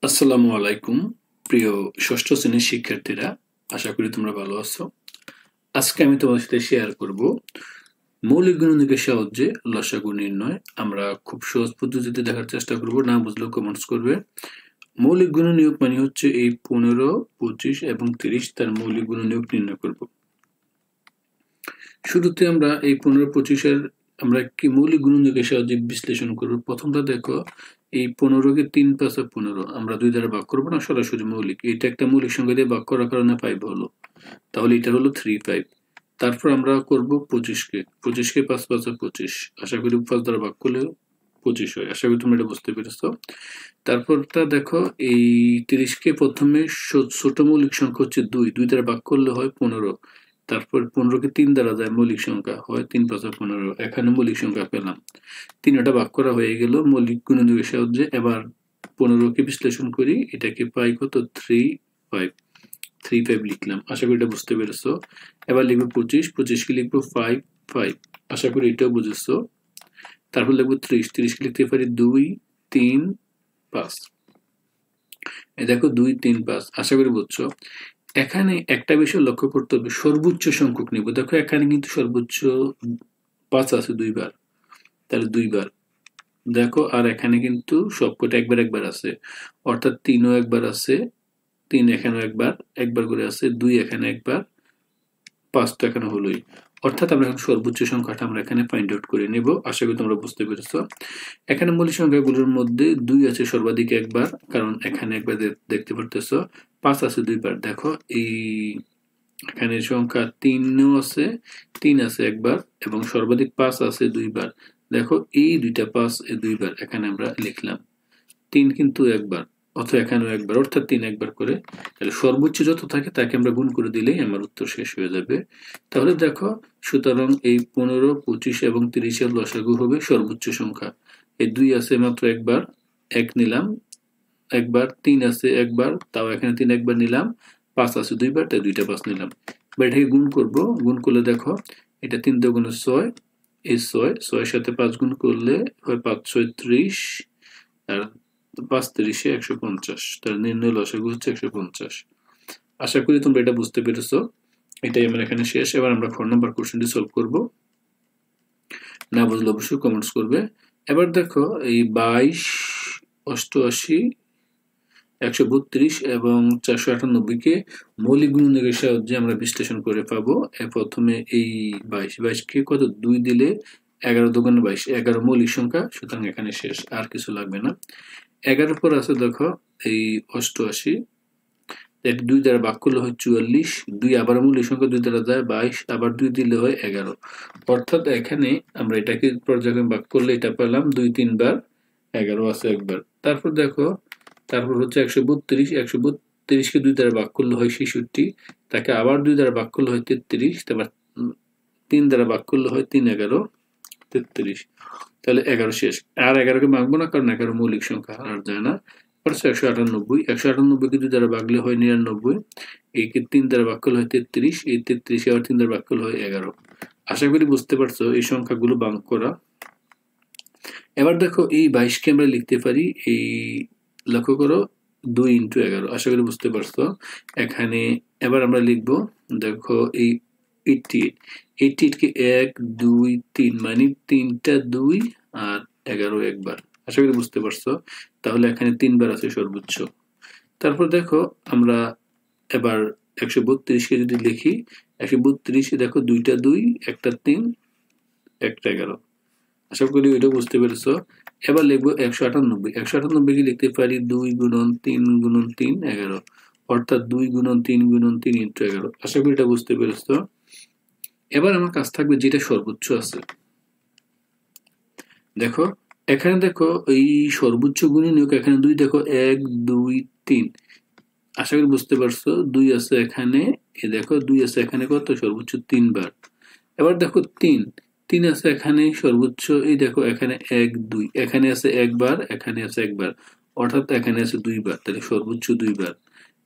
আসসালামু আলাইকুম প্রিয় ষষ্ঠ শ্রেণীর শিক্ষার্থীরা, আশা করি তোমরা ভালো আছো। আজকে আমি তোমাদের সাথে শেয়ার করব মৌলিক গুণনীয়কের সাহায্যে লসাগু নির্ণয়। আমরা খুব সহজ পদ্ধতিতে দেখার চেষ্টা করব, না বুঝলেও কমেন্টস করবে। মৌলিক গুণনীয়ক মানে হচ্ছে এই 15, 25 এবং 30 তার মৌলিক গুণনীয়ক নির্ণয় করব। শুরুতে আমরা এই 15, 25-এর আমরা কি মৌলিক গুণনীয়কের সাহায্যে বিশ্লেষণ করব। প্রথমটা দেখো, এই 15-কে 3 × 5 = 15, আমরা 2 দ্বারা ভাগ করবো না, সরাসরি মৌলিক। এটা একটা মৌলিক সংখ্যা দিয়ে ভাগ করার কারণে 5 হলো, তাহলে এটা হলো 3, 5। তারপর আমরা করব 25-কে 5 × 5 = 25, আশা করি 5 দ্বারা ভাগ করলে 25 হয়। আশা করি তোমরা এটা বুঝতে পেরেছো। তারপরটা দেখো, এই 30-কে প্রথমে ছোট মৌলিক সংখ্যা হচ্ছে 2, 2 দ্বারা ভাগ করলে হয় 15। তারপর 15-কে 3 দ্বারা যায় মৌলিক সংখ্যা, হয় 3 × 5 = 15। এখানে মৌলিক সংখ্যা পেলাম। 3টা ভাগ করা হয়ে গেল মৌলিক গুণনীয়কের সাহায্যে। এবার 15-কে বিশ্লেষণ করি, এটাকে পাই কত? 3, 5। 3, 5 লিখলাম, আশা করি এটা বুঝতে পেরেছো। এবার লিখবো 25, 25-কে লিখবো 5, 5। আশা করি এটাও বুঝেছো। তারপর লিখবো 30, 30-কে লিখতে পারি 2, 3, 5। এই দেখো 2, 3, 5, আশা করি বুঝছো। এখানে একটা বিষয় লক্ষ্য করতে হবে, সর্বোচ্চ সংখ্যক নিব। দেখো এখানে কিন্তু সর্বোচ্চ 5 আছে 2 বার, তাহলে 2 বার দেখো। আর এখানে কিন্তু সবকটা একবার একবার আছে, অর্থাৎ 3ও একবার আছে, 3 এখানেও একবার করে আছে, 2 এখানে একবার, 5 তো এখানে হলোই। অর্থাৎ আমরা এখন সর্বোচ্চ সংখ্যাটা আমরা এখানে ফাইন্ড আউট করে নেব। আশা করি তোমরা বুঝতে পেরেছো। এখানে মৌলিক সংখ্যাগুলোর মধ্যে 2 আছে সর্বাধিক একবার, কারণ এখানে একবার দেখতে পারতেছো। 5 আছে 2 বার। দেখো এই এখানে সংখ্যা 3ও আছে, 3 আছে একবার, এবং সর্বাধিক 5 আছে 2 বার। দেখো এই দুইটা 5 এ 2 বার এখানে আমরা লিখলাম। 3 কিন্তু একবার, অথবা এখানেও একবার, অর্থাৎ 3 একবার করে। তাহলে সর্বোচ্চ যত থাকে তাকে আমরা গুণ করে দিলেই আমার উত্তর শেষ হয়ে যাবে। তাহলে দেখো, সুতরাং এই 15, 25 এবং 30-এর লসাগু হবে সর্বোচ্চ সংখ্যা। এই 2 আছে মাত্র একবার, 1 নিলাম একবার, 3 আছে একবার, তাও এখানে 3 একবার নিলাম, 5 আছে 2 বার, তাই 2টা 5 নিলাম। এবার এটাকে গুণ করব। গুণ করলে দেখো, এটা 3 × 2 = 6, এই 6, 6-এর সাথে 5 গুণ করলে হয় 5, 6, 30, আর 5 × 30 = 150। তার নির্ণয় লসাগু হচ্ছে 150। আশা করি তোমরা এটা বুঝতে পেরেছো। এটাই আমার এখানে শেষ। এবার আমরা 4 নম্বর কোশ্চেনটি সলভ করব। না বুঝলে অবশ্যই কমেন্টস করবে। এবার দেখো, এই 22, 88, 132 এবং 498-কে মৌলিক গুণনীয়কের সাহায্যে আমরা বিশ্লেষণ করে পাবো। প্রথমে এই 22-কে কত? 2 দিলে 11 × 2 = 22, 11 মৌলিক সংখ্যা, সুতরাং এখানে শেষ, আর কিছু লাগবে না। 11 পর আছে দেখো এই 88, 2 দ্বারা ভাগ করলে হয় 44, 2 আবার মৌলিক সংখ্যা, 2 দ্বারা যায় 22, আবার 2 দিলে হয় 11। অর্থাৎ এখানে আমরা এটাকে পর্যায়ক্রমে ভাগ করলে এটা পেলাম 2, 3 বার, 11 আছে একবার। তারপর দেখো, তারপর হচ্ছে 132, 132-কে 2 দ্বারা ভাগ করলে হয় 66, তাকে আবার 2 দ্বারা ভাগ করলে হয় 33, তারপর 3 দ্বারা ভাগ করলে হয় 3, 11, 33। তাহলে 11 শেষ। আর 11-কে ভাঙবো না, কারণ 11 মৌলিক সংখ্যা, আর যায় না। 198, 198-কে 2 দ্বারা ভাগলে হয় 99, একে 3 দ্বারা ভাগ করলে হয় 33, এই 33-কে আবার 3 দ্বারা ভাগ করলে হয় 11। আশা করি বুঝতে পারছো এই সংখ্যাগুলো ভাগ করা। এবার দেখো, এই 22-কে আমরা লিখতে পারি, এই লক্ষ্য করো, 2 × 11। আশা করি বুঝতে পারছো। এখানে এবার আমরা লিখব, দেখো এই 88, 88-কে 1, 2, 3, মানে 3টা 2 আর 11 একবার। আশা করি বুঝতে পারছো। তাহলে এখানে 3 বার আছে সর্বোচ্চ। তারপর দেখো, আমরা এবার 132-কে যদি লিখি, 132-এ দেখো 2টা 2, একটা 3, একটা 11। আশা করি ওইটা বুঝতে পেরেছো। এবার লিখবো 198, 198-কে লিখতে পারি 2 × 3 × 3, 11, অর্থাৎ 2 × 3 × 3 × 11। আশা করি এটা বুঝতে পেরেছো। এবার আমার কাজ থাকবে যেটা সর্বোচ্চ আছে। দেখো এখানে, দেখো এই সর্বোচ্চ গুণনীয়ক এখানে 2, দেখো 1, 2, 3। আশা করি বুঝতে পারছো। 2 আছে এখানে, এ দেখো 2 আছে এখানে, কত? সর্বোচ্চ 3 বার। এবার দেখো 3 আছে এখানে সর্বোচ্চ, এই দেখো এখানে 1, 2, এখানে আছে একবার, এখানে আছে একবার, অর্থাৎ এখানে আছে 2 বার, তাহলে সর্বোচ্চ 2 বার।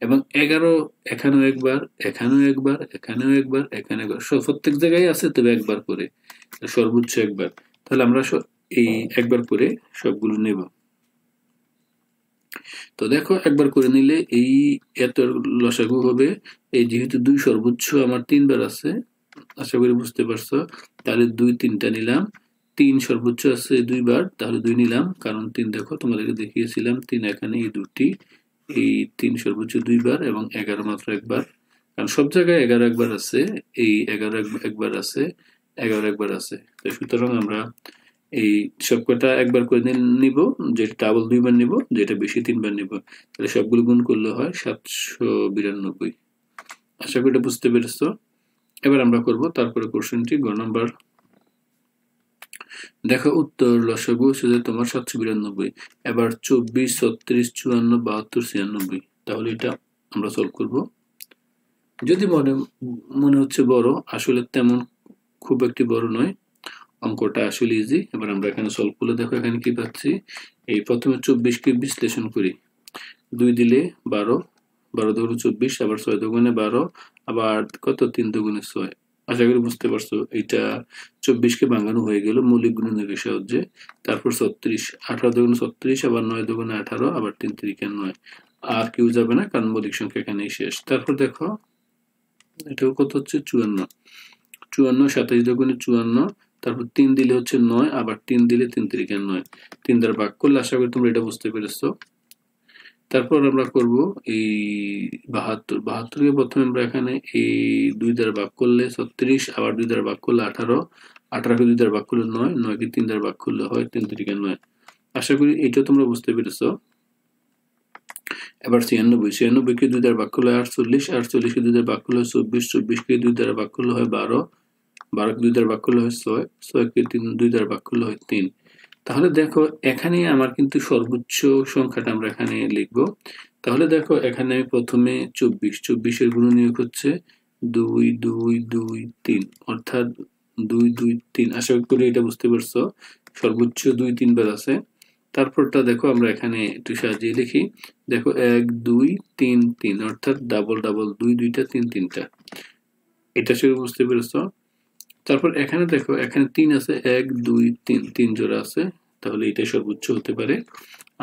এবং 11 এখানেও একবার, এখানেও একবার, এখানেও একবার, এখানে একবার, প্রত্যেক জায়গায় আছে, তবে একবার করে, সর্বোচ্চ একবার। তাহলে আমরা এই একবার করে সবগুলো নেব। তো দেখো একবার করে নিলে এই এত লসাগু হবে। এই যেহেতু 2 সর্বোচ্চ আমার 3 বার আছে, আশা করি বুঝতে পারছো। তাহলে 2 3টা নিলাম। 3 সর্বোচ্চ আছে 2 বার, তাহলে 2 নিলাম, কারণ 3 দেখো তোমাদেরকে দেখিয়েছিলাম 3 এখানে এই দুটি, এই 3 সর্বোচ্চ 2 বার এবং 11 মাত্র একবার, কারণ সব জায়গায় 11 একবার আছে, এই 11 একবার আছে, 11 একবার আছে। তো সুতরাং আমরা এই সবকটা একবার করে নিব, যেটা ডাবল 2 বার নিব, যেটা বেশি 3 বার নিব। তাহলে সবগুলো গুণ করলে হয় 792। আশা করি এটা বুঝতে পেরেছো। এবার আমরা করব তারপরে কোশ্চেনটি গ নাম্বার। দেখো উত্তর লসাগু হচ্ছে যে তোমার 792। এবার 24 36 54 72 96। তাহলে এটা আমরা সলভ করব। যদি মনে হচ্ছে বড়, আসলে তেমন খুব একটি বড় নয়, অঙ্কটা আসলে ইজি। এবার আমরা এখানে সলভ করলে দেখো এখানে কি পাচ্ছি। এই প্রথমে 24 কে বিশ্লেষণ করি। 2 দিলে 12, 12 দুগুণে 24, আবার 6 দুগুণে 12, আবার কত 3 দুগুণে 6। আশা করি বুঝতে পারছো। এটা 24 কে ভাঙানো হয়ে গেল মৌলিক গুণনের সাহায্যে। তারপর 36, 18 দুগুণে 36, আবার 9 দুগুণে 18, আবার 3 3 9। আর কেউ যাবে না, কারণ মৌলিক সংখ্যা এখানেই শেষ। তারপর দেখো এটাও কত হচ্ছে 54, 54 27 দুগুণে 54, তারপর 3 দিলে হচ্ছে 9, আবার 3 দিলে 3 3 9। 3 দ্বারা ভাগ করলে আশা করি তোমরা এটা বুঝতে পেরেছো। তারপর আমরা করব এই 72, 72 কে প্রথমে আমরা এখানে এই 2 দ্বারা ভাগ করলে 36, আবার 2 দ্বারা ভাগ করলে 18, 18 কে 2 দ্বারা ভাগ করলে 9, 9 কে 3 দ্বারা ভাগ করলে হয় 3 3 9। আশা করি এটা তোমরা বুঝতে পেরেছো। এবার 96, 96 কে 2 দ্বারা ভাগ করলে 48, 48 কে 2 দ্বারা ভাগ করলে 24, 24 কে 2 দ্বারা ভাগ করলে হয় 12, 12 কে 2 দ্বারা ভাগ করলে হয় 6, 6 কে 2 দ্বারা ভাগ করলে হয় 3। তাহলে দেখো এখানে আমার কিন্তু সর্বোচ্চ সংখ্যাটা আমরা এখানে লিখব। তাহলে দেখো এখানে আমি প্রথমে 24, 24 এর গুণনীয়ক হচ্ছে 2 2 2 3, অর্থাৎ 2 2 3। আশা করি এটা বুঝতে পারছো। সর্বোচ্চ 2 3 বার আছে। তারপরটা দেখো আমরা এখানে একটু সাজিয়ে লিখি। দেখো 1 2 3 3, অর্থাৎ ডাবল ডাবল 2 2টা 3 3টা। এটা শুরু বুঝতে পেরেছো। তারপর এখানে দেখো এখানে 3 আছে, 1 2 3, 3 জোড়া আছে, তাহলে এটাই সর্বোচ্চ হতে পারে।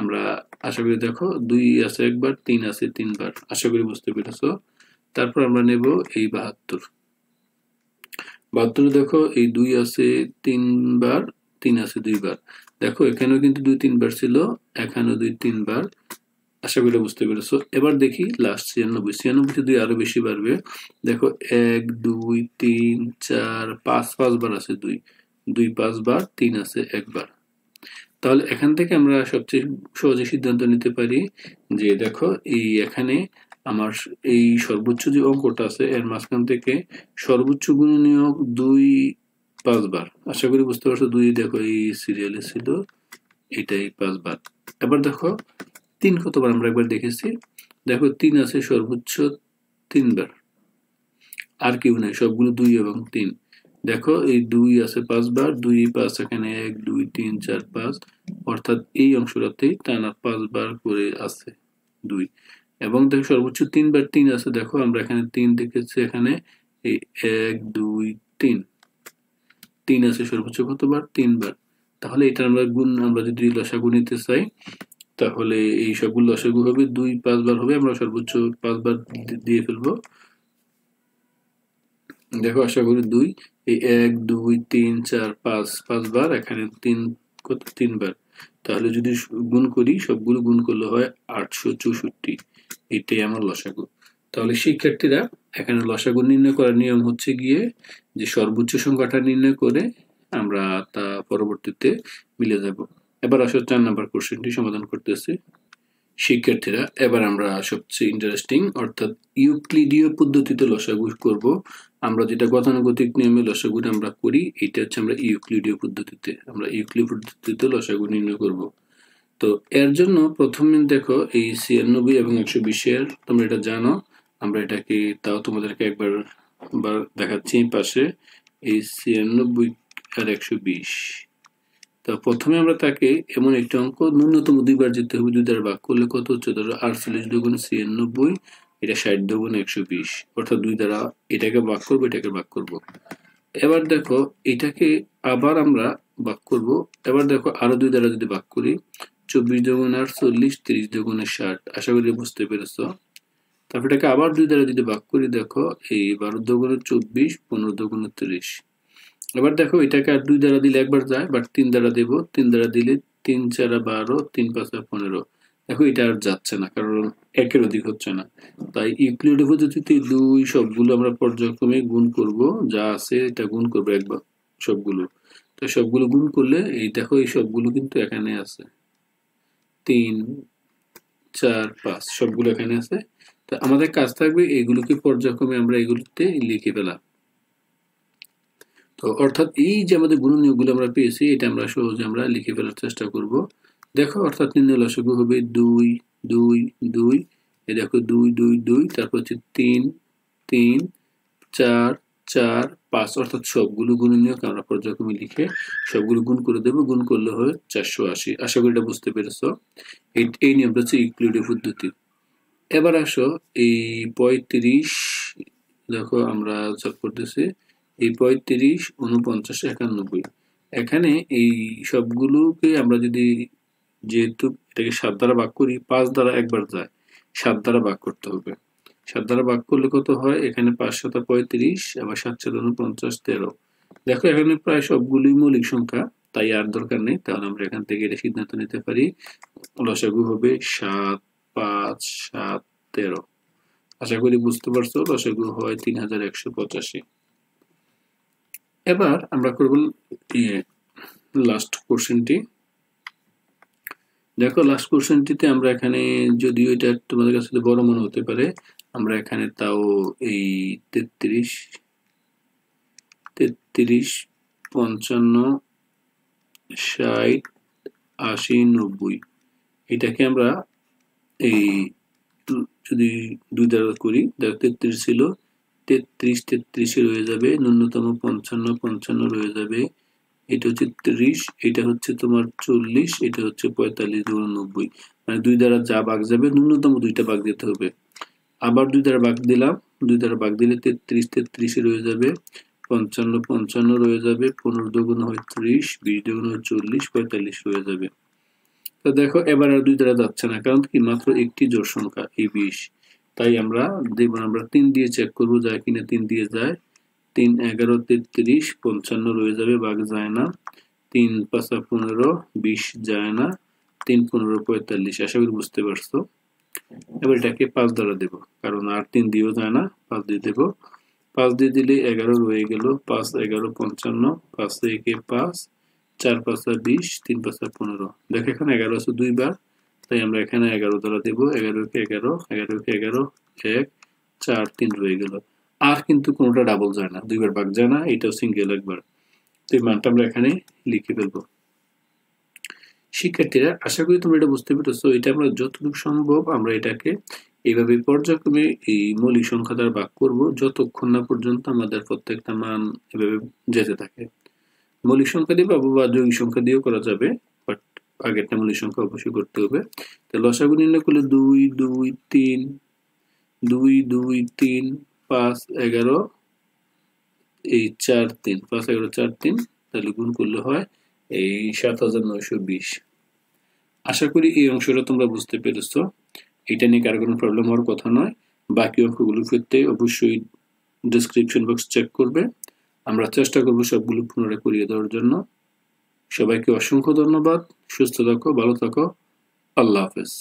আমরা আশা করি দেখো 2 আছে একবার, 3 আছে 3 বার। আশা করি বুঝতে পেরেছো। তারপর আমরা নেব এই 72। 72 দেখো এই 2 আছে 3 বার, 3 আছে 2 বার। দেখো এখানেও কিন্তু 2 3 বার ছিল, এখানেও 2 3 বার। আশা করি বুঝতে পেরেছো। এবার দেখি লাস্ট 96, 96 তে 2 আরো বেশি বাড়বে। দেখো 1 2 3 4 5, 5 বার আছে 2, 2 5 বার, 3 আছে একবার। তাহলে এখান থেকে আমরা সবচেয়ে সহজে সিদ্ধান্ত নিতে পারি যে দেখো এই এখানে আমার এই সর্বোচ্চ যে অঙ্কটা আছে এর মাঝখান থেকে সর্বোচ্চ গুণনীয়ক 2 5 বার। আশা করি বুঝতে পারছো। 2 দেখো এই সিরিয়ালে ছিল, এটাই 5 বার। এবার দেখো 3 কতবার আমরা একবার দেখেছি। দেখো 3 আছে সর্বোচ্চ 3 বার, আর কেউ নাই, সবগুলো 2 এবং 3। দেখো এই 2 আছে 5 বার, 2 5 এখানে 1 2 3 4 5, অর্থাৎ এই অংশটাতেই টানা 5 বার করে আছে 2। এবং দেখো সর্বোচ্চ 3 বার 3 আছে। দেখো আমরা এখানে 3 দেখেছি, এখানে এই 1 2 3, 3 আছে সর্বোচ্চ কতবার? 3 বার। তাহলে এটা আমরা যদি লসাগু নিতে চাই, তাহলে এই সবগুলো লসাগু হবে 2 5 বার হবে, আমরা সর্বোচ্চ 5 বার দিয়ে ফেলবো। দেখো আশা করি 2 এই 1 2 3 4 5, 5 বার, এখানে 3 কত 3 বার। তাহলে যদি গুণ করি, সবগুলো গুণ করলে হয় 864। এটাই আমার লসাগু। তাহলে শিক্ষার্থীরা এখানে লসাগু নির্ণয় করার নিয়ম হচ্ছে গিয়ে যে সর্বোচ্চ সংখ্যাটা নির্ণয় করে আমরা তা পরবর্তীতে মিলে যাব। এবার আসলে 4 নাম্বার কোশ্চেনটি সমাধান করতেছি। শিক্ষার্থীরা এবার আমরা সবচেয়ে ইন্টারেস্টিং অর্থাৎ ইউক্লিডীয় পদ্ধতিতে লসাগু করব। আমরা যেটা গতানুগতিক নিয়মে লসাগুটা আমরা করি, এটা হচ্ছে আমরা ইউক্লিডীয় পদ্ধতিতে লসাগু নির্ণয় করব। তো এর জন্য প্রথমে দেখো এই 96 এবং 120 তোমরা এটা জানো। আমরা এটাকে তাও তোমাদেরকে একবার দেখাচ্ছি। পাশে এই 96 আর 120। তো প্রথমে আমরা তাকে এমন একটি অঙ্ক ন্যূনতম 2 বার যেতে হবে। 2 দ্বারা ভাগ করলে কত হচ্ছে? ধরো 48 দুগুণ 96, এটা 60 দুগুণ 120, অর্থাৎ 2 দ্বারা এটাকে ভাগ করবো, এটাকে ভাগ করব। এবার দেখো এটাকে আবার আমরা ভাগ করব। এবার দেখো আরো 2 দ্বারা যদি ভাগ করি, 24 দুগুণ 48, 30 দুগুণে 60। আশা করি বুঝতে পেরেছো। তারপর এটাকে আবার 2 দ্বারা যদি ভাগ করি, দেখো এই 12 দুগুণে 24, 15 দুগুণে 30। এবার দেখো এটাকে আর 2 দ্বারা দিলে একবার যায়, বাট 3 দ্বারা দেব। 3 দ্বারা দিলে 3 4 12, 3 5 15। দেখো এটা আর যাচ্ছে না, কারণ একের অধিক হচ্ছে না। তাই ইউক্লিডের পদ্ধতিতে 2 সবগুলো আমরা পর্যায়ক্রমে গুণ করব, যা আছে এটা গুণ করবো একবার সবগুলো। তো সবগুলো গুণ করলে এই দেখো এই সবগুলো কিন্তু এখানে আছে, 3 4 5 সবগুলো এখানে আছে। তো আমাদের কাজ থাকবে এগুলোকে পর্যায়ক্রমে আমরা এগুলোতে লিখে ফেলা। তো অর্থাৎ এই যে আমাদের গুণনীয়কগুলো আমরা পেয়েছি, এটা আমরা সহজে আমরা লিখে ফেলার চেষ্টা করব। দেখো অর্থাৎ নির্ণয় লসাগু হবে 2 2 2। এই দেখো 2 2 2, তারপর হচ্ছে 3 3 4 4 5। অর্থাৎ সবগুলো গুণনীয়ক আমরা পর্যায়ক্রমে লিখে সবগুলো গুণ করে দেব। গুণ করলে হবে 480। আশা করি এটা বুঝতে পেরেছো। এই নিয়মটা হচ্ছে ইউক্লিডের পদ্ধতি। এবার আসো এই 35, দেখো আমরা যোগ করতেছি এই 35 49 91। এখানে এই সবগুলোকে আমরা যদি, যেহেতু এটাকে 7 দ্বারা ভাগ করি, 5 দ্বারা একবার যায়, 7 দ্বারা ভাগ করতে হবে। 7 দ্বারা ভাগ করলে কত হয়, এখানে 5 7 35, আবার 7 7 49 13। দেখো এখানে প্রায় সবগুলোই মৌলিক সংখ্যা, তাই আর দরকার নেই। তাহলে আমরা এখান থেকে এটা সিদ্ধান্ত নিতে পারি লসাগু হবে 7 5 7 13। আশা করি বুঝতে পারছো। লসাগু হয় 3185। এবার আমরা করব লাস্ট কোশ্চেনটি। দেখো লাস্ট কোশ্চেনটিতে আমরা এখানে, যদিও এটা তোমাদের কাছে বড় মনে হতে পারে, আমরা এখানে তাও এই 33 55 60 80 90, এটাকে আমরা এই যদি 2 দ্বারা করি, দেখো 33 ছিল, 33 33 রয়ে যাবে, ন্যূনতম 55 55 রয়ে যাবে, এটা হচ্ছে 30, এটা হচ্ছে তোমার 40, এটা হচ্ছে 45 দুগুণ 90। মানে 2 দ্বারা যা ভাগ যাবে ন্যূনতম 2টা ভাগ দিতে হবে। আবার 2 দ্বারা ভাগ দিলাম, 2 দ্বারা ভাগ দিলে 33 33 রয়ে যাবে, 55 55 রয়ে যাবে, 15 দুগুণ হয় 30, 20 দুগুণ হয় 40, 45 রয়ে যাবে। তো দেখো এবার আর 2 দ্বারা যাচ্ছে না, কারণ কি মাত্র একটি জোড় সংখ্যা এই 20। তাই আমরা দেব, আমরা 3 দিয়ে চেক করবো যায় কিনা। 3 দিয়ে যায়, 3 11 33, 55 রয়ে যাবে, ভাগ যায় না। 3 5 15, 20 যায় না। 3 15 45। আশা করি বুঝতে পারছো। এবার এটাকে 5 দ্বারা দেব, কারণ আর 3 দিয়েও যায় না, 5 দিয়ে দেব। 5 দিয়ে দিলে 11 রয়ে গেল, 5 11 55, 5 থেকে 5, 4 5 20, 3 5 15। দেখো এখানে 11 আছে 2 বার, তাই আমরা এখানে 11 দ্বারা দেব। 11 কে 11, 11 কে 11, 1 4 3 রয়ে গেল। আর কিন্তু কোনোটা ডাবল যায় না, 2 বার ভাগ যায় না, এটাও সিঙ্গেল একবার। তো এই মানটা আমরা এখানে লিখে ফেলবো। শিক্ষার্থীরা, আশা করি তোমরা এটা বুঝতে পেরেছো। এটা আমরা যতটুকু সম্ভব আমরা এটাকে এইভাবে পর্যায়ক্রমে এই মৌলিক সংখ্যা দ্বারা ভাগ করব, যতক্ষণ না পর্যন্ত আমাদের প্রত্যেকটা মান এভাবে যেতে থাকে। মৌলিক সংখ্যা দিয়ে পাবো বা যৌগিক সংখ্যা দিয়েও করা যাবে, বাট আগেরটা মৌলিক সংখ্যা অবশ্যই করতে হবে। তো লসাগু নির্ণয় করলে 2 2 3 2 2 3 5 11, এই 4 3 5 11 4 3, তাহলে গুণ করলে হয় এই 7920। আশা করি এই অংশটা তোমরা বুঝতে পেরেছো। এটা নিয়ে কারো কোনো প্রবলেম হওয়ার কথা নয়। বাকি অঙ্কগুলোর ক্ষেত্রে অবশ্যই ডেসক্রিপশন বক্স চেক করবে। আমরা চেষ্টা করব সবগুলো পুনরায় করিয়ে দেওয়ার জন্য। সবাইকে অসংখ্য ধন্যবাদ। সুস্থ থাকো, ভালো থাকো। আল্লাহ হাফেজ।